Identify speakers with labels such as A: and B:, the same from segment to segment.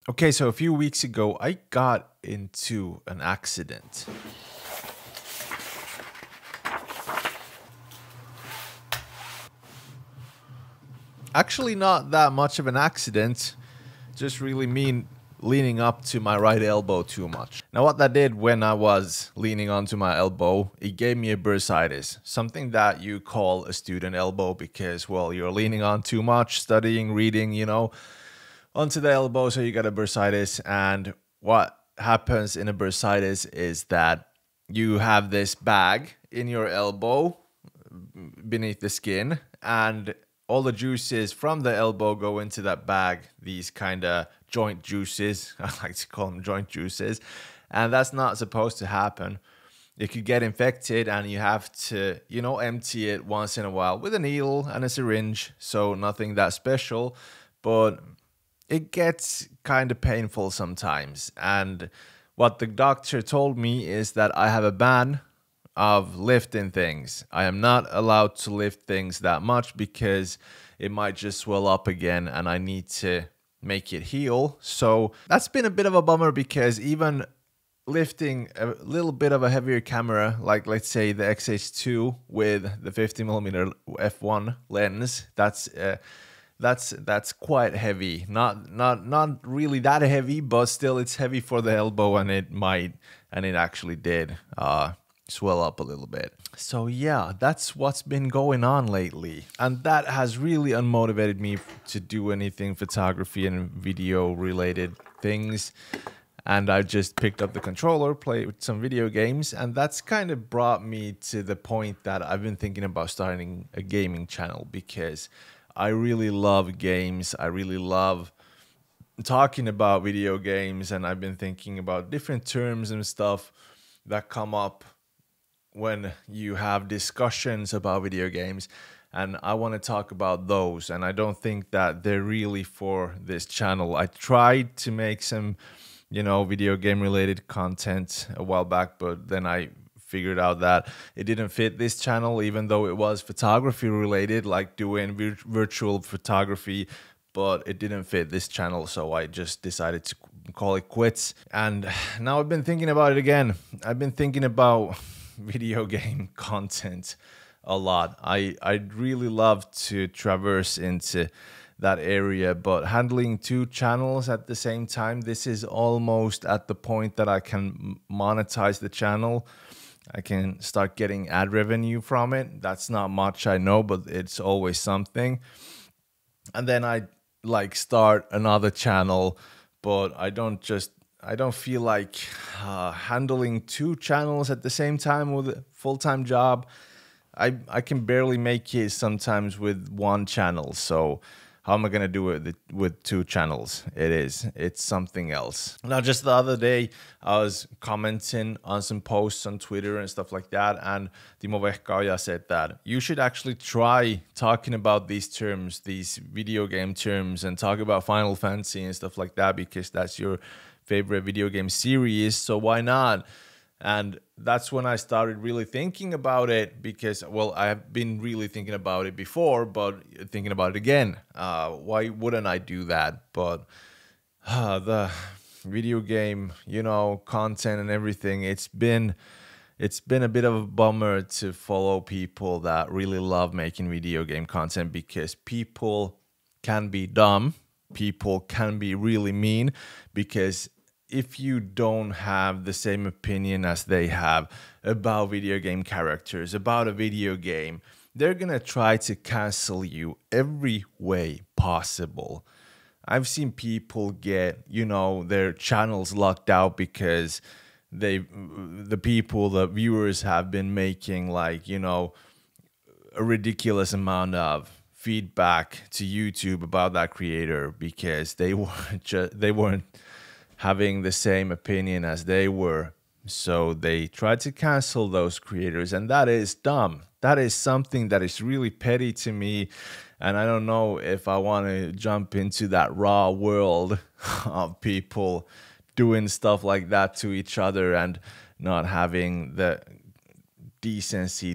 A: Okay, so a few weeks ago, I got into an accident. Actually, not that much of an accident, just really mean leaning up to my right elbow too much. Now, what that did when I was leaning onto my elbow, it gave me a bursitis, something that you call a student elbow because, well, you're leaning on too much, studying, reading, onto the elbow, so you got a bursitis. And what happens in a bursitis is that you have this bag in your elbow beneath the skin, and all the juices from the elbow go into that bag, these kind of joint juices. I like to call them joint juices, and that's not supposed to happen. It could get infected, and you have to, empty it once in a while with a needle and a syringe, so nothing that special, but it gets kind of painful sometimes. And what the doctor told me is that I have a ban of lifting things. I am not allowed to lift things that much because it might just swell up again and I need to make it heal. So that's been a bit of a bummer, because even lifting a little bit of a heavier camera, like let's say the X-H2 with the 50mm f1 lens, that's quite heavy. Not really that heavy, but still it's heavy for the elbow, and it actually did swell up a little bit. So yeah, that's what's been going on lately, and that has really unmotivated me to do anything photography and video related things. And I just picked up the controller, played with some video games, and that's kind of brought me to the point that I've been thinking about starting a gaming channel, because I really love games. I really love talking about video games, and I've been thinking about different terms and stuff that come up when you have discussions about video games, and I want to talk about those. And I don't think that they're really for this channel. I tried to make some, video game related content a while back, but then I figured out that it didn't fit this channel, even though it was photography related, like doing virtual photography, but it didn't fit this channel, so I just decided to call it quits. And now I've been thinking about it again. I've been thinking about video game content a lot. I'd really love to traverse into that area, but handling two channels at the same time, this is almost at the point that I can monetize the channel. I can start getting ad revenue from it. That's not much, I know, but it's always something. And then I like start another channel, but I don't feel like handling two channels at the same time with a full-time job. I can barely make it sometimes with one channel. So how am I going to do it with two channels? It's something else. Now, just the other day, I was commenting on some posts on Twitter and stuff like that, and Timo Vehkaaja said that you should actually try talking about these terms, these video game terms, and talk about Final Fantasy and stuff like that, because that's your favorite video game series, so why not? And that's when I started really thinking about it, because, well, I have been really thinking about it before, but thinking about it again. Why wouldn't I do that? But the video game, content and everything, it's been a bit of a bummer to follow people that really love making video game content, because people can be dumb. People can be really mean, because if you don't have the same opinion as they have about video game characters, about a video game, they're gonna try to cancel you every way possible. I've seen people get, their channels locked out because the viewers have been making like, a ridiculous amount of feedback to YouTube about that creator, because they weren't having the same opinion as they were. So they tried to cancel those creators, and that is dumb. That is something that is really petty to me, and I don't know if I want to jump into that raw world of people doing stuff like that to each other and not having the decency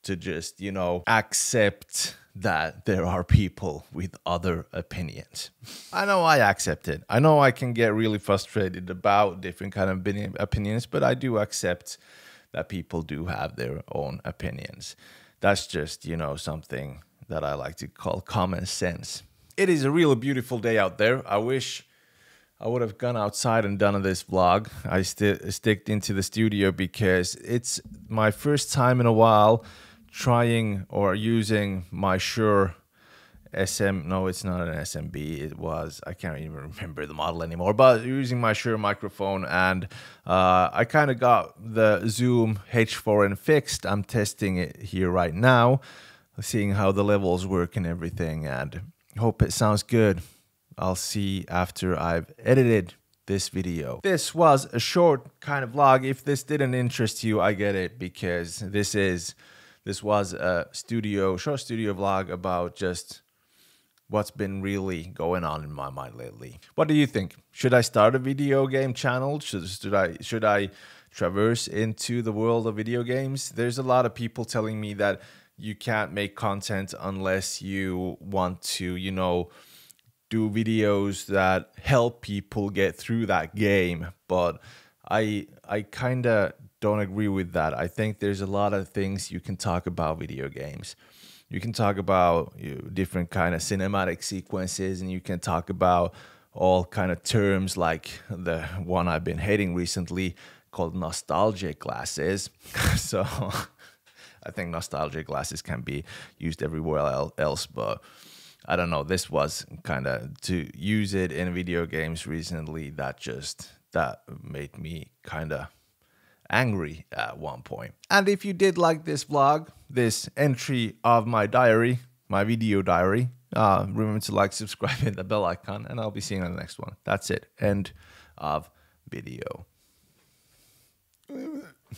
A: to just, accept that there are people with other opinions. I know I accept it. I know I can get really frustrated about different kind of opinions, but I do accept that people do have their own opinions. That's just, you know, something that I like to call common sense. It is a really beautiful day out there. I wish I would have gone outside and done this vlog. I sticked into the studio because it's my first time in a while trying or using my Shure no, it's not an SMB. It was, I can't even remember the model anymore, but using my Shure microphone, and I kind of got the Zoom H4n fixed. I'm testing it here right now, seeing how the levels work and everything, and hope it sounds good. I'll see after I've edited this video. This was a short kind of vlog. If this didn't interest you, I get it, because this was a short studio vlog about just what's been really going on in my mind lately. What do you think? Should I start a video game channel? Should I traverse into the world of video games? There's a lot of people telling me that you can't make content unless you want to, you know, do videos that help people get through that game. But I kind of don't agree with that. I think there's a lot of things you can talk about video games. You can talk about different kind of cinematic sequences, and you can talk about all kind of terms like the one I've been hating recently called nostalgia glasses. So I think nostalgia glasses can be used everywhere else, but I don't know. This was kind of to use it in video games recently. That made me kind of angry at one point. And if you did like this vlog, this entry of my diary, my video diary, remember to like, subscribe, hit the bell icon, and I'll be seeing you on the next one. That's it. End of video.